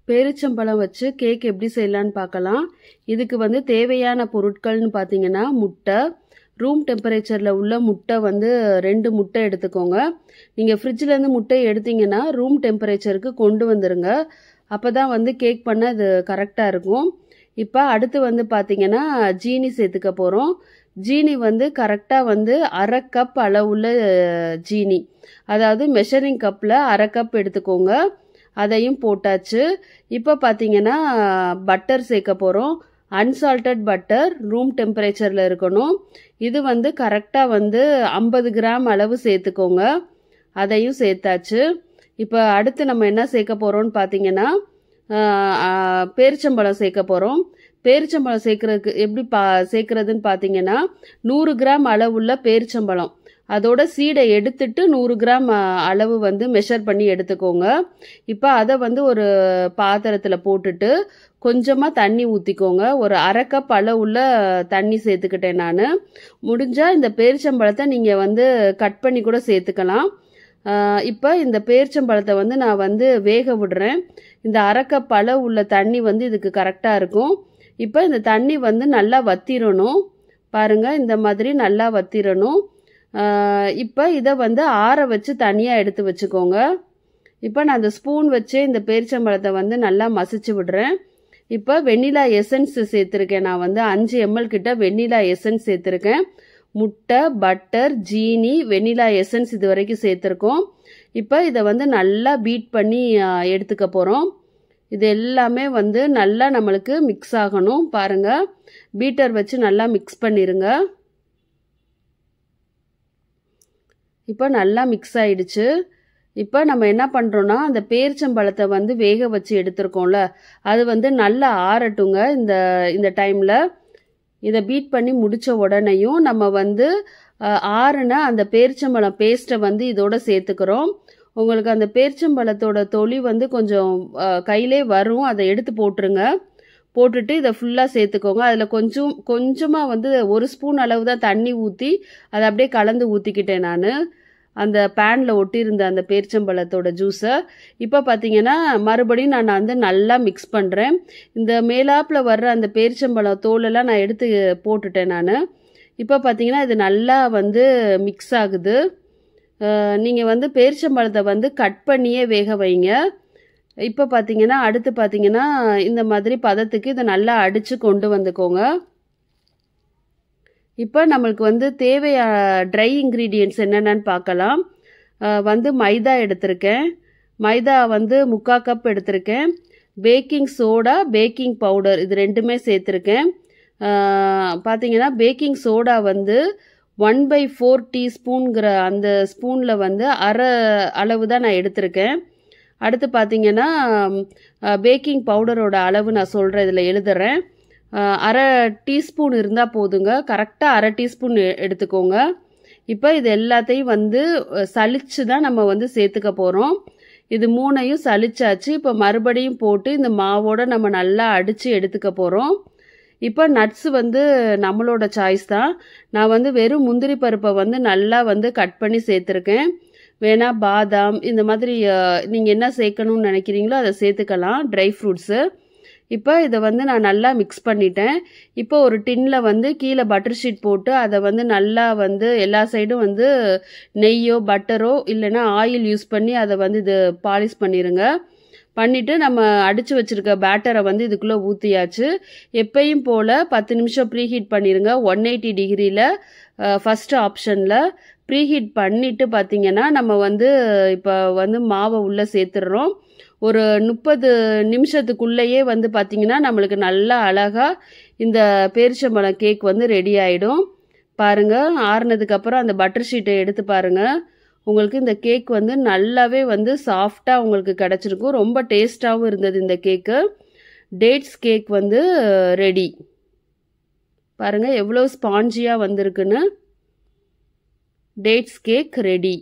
பேரிச்சம்பழம் வச்சு கேக் எப்படி செய்யலான்னு பார்க்கலாம். இதுக்கு வந்து தேவையான பொருட்கள்னு பார்த்தீங்கன்னா, முட்டை, ரூம் டெம்பரேச்சரில் உள்ள முட்டை வந்து 2 முட்டை எடுத்துக்கோங்க. நீங்கள் ஃப்ரிட்ஜிலேருந்து முட்டை எடுத்தீங்கன்னா ரூம் டெம்பரேச்சருக்கு கொண்டு வந்துருங்க. அப்போ தான் வந்து கேக் பண்ண இது கரெக்டாக இருக்கும். இப்போ அடுத்து வந்து பார்த்தீங்கன்னா ஜீனி சேர்த்துக்க போகிறோம். ஜீனி வந்து கரெக்டாக வந்து 1/2 கப் அளவுள்ள ஜீனி, அதாவது மெஷரிங் கப்பில் 1/2 கப் எடுத்துக்கோங்க. அதையும் போட்டாச்சு. இப்போ பார்த்தீங்கன்னா பட்டர் சேர்க்க போகிறோம். அன்சால்டட் பட்டர், ரூம் டெம்பரேச்சரில் இருக்கணும். இது வந்து கரெக்டாக வந்து 50 கிராம் அளவு சேர்த்துக்கோங்க. அதையும் சேர்த்தாச்சு. இப்போ அடுத்து நம்ம என்ன சேர்க்க போகிறோம்னு பார்த்தீங்கன்னா பேரிச்சம்பழம் சேர்க்க போகிறோம். பேரிச்சம்பழம் சேர்க்கறதுக்கு எப்படி சேர்க்கறதுன்னு பார்த்தீங்கன்னா 100 கிராம் அளவுள்ள பேரிச்சம்பழம், அதோட சீடை எடுத்துட்டு 100 கிராம் அளவு வந்து மெஷர் பண்ணி எடுத்துக்கோங்க. இப்போ அதை வந்து ஒரு பாத்திரத்தில் போட்டுட்டு கொஞ்சமாக தண்ணி ஊற்றிக்கோங்க. ஒரு 1/2 கப் அளவுள்ள தண்ணி சேர்த்துக்கிட்டேன் நான். முடிஞ்சால் இந்த பேரிச்சம்பழத்தை நீங்கள் வந்து கட் பண்ணி கூட சேர்த்துக்கலாம். இப்போ இந்த பேரிச்சம்பழத்தை வந்து நான் வந்து வேக விடுறேன். இந்த 1/2 கப் அளவு உள்ள தண்ணி வந்து இதுக்கு கரெக்டாக இருக்கும். இப்போ இந்த தண்ணி வந்து நல்லா வத்திரணும். பாருங்கள், இந்த மாதிரி நல்லா வத்திரணும். இப்போ இதை வந்து ஆற வச்சு தனியாக எடுத்து வச்சுக்கோங்க. இப்போ நான் அந்த ஸ்பூன் வச்சு இந்த பேரிச்சம்பழத்தை வந்து நல்லா மசிச்சு விடுறேன். இப்போ வெண்ணிலா எசன்ஸ் சேர்த்துருக்கேன். நான் வந்து 5 ml கிட்ட வெண்ணிலா எசன்ஸ் சேர்த்துருக்கேன். முட்டை, பட்டர், ஜீனி, வெண்ணிலா எசன்ஸ் இது வரைக்கும் சேர்த்துருக்கோம். இப்போ இதை வந்து நல்லா பீட் பண்ணி எடுத்துக்க போகிறோம். இது எல்லாமே வந்து நல்லா நம்மளுக்கு மிக்ஸ் ஆகணும். பாருங்கள், பீட்டர் வச்சு நல்லா மிக்ஸ் பண்ணிடுங்க. இப்போ நல்லா மிக்ஸ் ஆயிடுச்சு. இப்போ நம்ம என்ன பண்ணுறோன்னா அந்த பேரிச்சம்பழத்தை வந்து வேக வச்சு எடுத்துருக்கோம்ல, அது வந்து நல்லா ஆறட்டுங்க. இந்த டைமில் இதை பீட் பண்ணி முடித்த உடனேயும் நம்ம வந்து ஆறுன அந்த பேரிச்சம்பழம் பேஸ்ட்டை வந்து இதோட சேர்த்துக்கிறோம். உங்களுக்கு அந்த பேரிச்சம்பழத்தோட தொளி வந்து கொஞ்சம் கையிலே வரும், அதை எடுத்து போட்டுருங்க. போட்டுட்டு இதை ஃபுல்லாக சேர்த்துக்கோங்க. அதில் கொஞ்சமாக வந்து 1 ஸ்பூன் அளவு தான் தண்ணி ஊற்றி அதை அப்படியே கலந்து ஊற்றிக்கிட்டேன் நான் அந்த பேனில் ஒட்டியிருந்த அந்த பேரிச்சம்பழத்தோட ஜூஸை. இப்போ பார்த்தீங்கன்னா மறுபடியும் நான் வந்து நல்லா மிக்ஸ் பண்ணுறேன். இந்த மேலாப்பில் வர்ற அந்த பேரிச்சம்பழம் தோலெல்லாம் நான் எடுத்து போட்டுட்டேன் நான். இப்போ பார்த்தீங்கன்னா இது நல்லா வந்து மிக்ஸ் ஆகுது. நீங்கள் வந்து பேரிச்சம்பழத்தை வந்து கட் பண்ணியே வேக வைங்க. இப்போ பார்த்தீங்கன்னா அடுத்து பார்த்தீங்கன்னா இந்த மாதிரி பதத்துக்கு இதை நல்லா அடித்து கொண்டு வந்துக்கோங்க. இப்போ நம்மளுக்கு வந்து தேவையான ட்ரை இன்க்ரீடியன்ட்ஸ் என்னென்னு பார்க்கலாம். வந்து மைதா எடுத்திருக்கேன். மைதா வந்து 3/4 கப் எடுத்திருக்கேன். பேக்கிங் சோடா, பேக்கிங் பவுடர் இது 2மே சேர்த்துருக்கேன். பார்த்தீங்கன்னா பேக்கிங் சோடா வந்து 1/4 டீஸ்பூனுங்கிற அந்த ஸ்பூனில் வந்து அரை அளவு தான் நான் எடுத்திருக்கேன். அடுத்து பார்த்தீங்கன்னா பேக்கிங் பவுடரோட அளவு நான் சொல்கிறேன், இதில் எழுதுறேன். அரை டீஸ்பூன் இருந்தால் போதுங்க. கரெக்டாக அரை டீஸ்பூன் எடுத்துக்கோங்க. இப்போ இது எல்லாத்தையும் வந்து சலிச்சு தான் நம்ம வந்து சேர்த்துக்க போகிறோம். இது 3ஐயும் சலிச்சாச்சு. இப்போ மறுபடியும் போட்டு இந்த மாவோடு நம்ம நல்லா அடித்து எடுத்துக்க போகிறோம். இப்போ நட்ஸ் வந்து நம்மளோட சாய்ஸ் தான். நான் வந்து வெறும் முந்திரி பருப்பை வந்து நல்லா வந்து கட் பண்ணி சேர்த்துருக்கேன். வேணா பாதாம் இந்த மாதிரி நீங்கள் என்ன சேர்க்கணும்னு நினைக்கிறீங்களோ அதை சேர்த்துக்கலாம், ட்ரை ஃப்ரூட்ஸு. இப்போ இதை வந்து நான் நல்லா மிக்ஸ் பண்ணிட்டேன். இப்போ ஒரு டின்னில் வந்து கீழே பட்டர் ஷீட் போட்டு அதை வந்து நல்லா வந்து எல்லா சைடும் வந்து நெய்யோ பட்டரோ இல்லைன்னா ஆயில் யூஸ் பண்ணி அதை வந்து இது பாலிஷ் பண்ணிடுங்க. பண்ணிவிட்டு நம்ம அடித்து வச்சுருக்க பேட்டரை வந்து இதுக்குள்ளே ஊற்றியாச்சு. எப்பயும் போல் 10 நிமிஷம் ப்ரீஹீட் பண்ணிடுங்க. 180 டிகிரியில் ஃபஸ்ட்டு ஆப்ஷனில் ப்ரீஹீட் பண்ணிவிட்டு பார்த்தீங்கன்னா நம்ம வந்து இப்போ வந்து மாவை உள்ளே சேர்த்துடுறோம். ஒரு 30 நிமிஷத்துக்குள்ளேயே வந்து பார்த்தீங்கன்னா நம்மளுக்கு நல்லா அழகாக இந்த பேரிச்சம்பழம் கேக் வந்து ரெடி ஆகிடும். பாருங்கள், ஆறுனதுக்கப்புறம் அந்த பட்டர் ஷீட்டை எடுத்து பாருங்கள். உங்களுக்கு இந்த கேக் வந்து நல்லாவே வந்து சாஃப்டாக உங்களுக்கு கிடச்சிருக்கும். ரொம்ப டேஸ்ட்டாகவும் இருந்தது இந்த கேக்கு. டேட்ஸ் கேக் வந்து ரெடி. பாருங்கள் எவ்வளோ ஸ்பாஞ்சியாக வந்திருக்குன்னு. Dates cake ready.